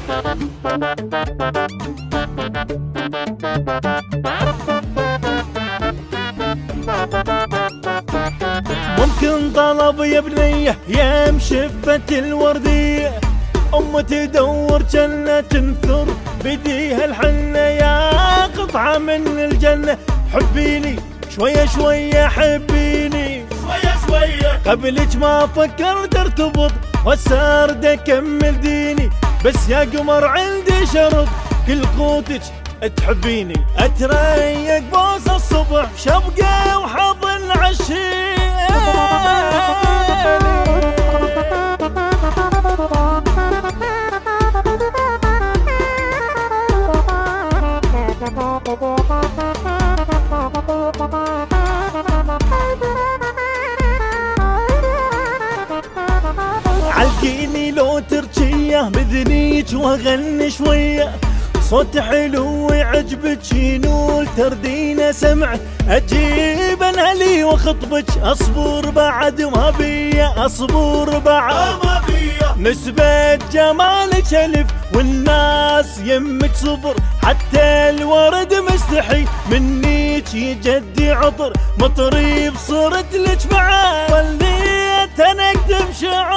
ممكن طلب يا بنيه يا مشفة الوردية، أم تدور جنة تنثر بديها الحنة، يا قطعة من الجنة حبيني شوية شوية، حبيني شوية شوية قبلك ما فكرت ارتبط والسرد اكمل ديني، بس يا قمر عندي شرط كل قوتك تحبيني، اتريق بوس الصبح شبقة وحضن عشيق. علقيني لو ترجيه بذنيك واغني شويه، صوت حلو يعجبك ينول تردينا سمع، اجيب انهلي واخطبك اصبر بعد ما بيا، اصبر بعد ما بيا، نسبة جمالك الف والناس يمك صبر، حتى الورد مستحي منيك يجدي عطر، مطري بصرت لك معاه وليت انا اكتب شعر.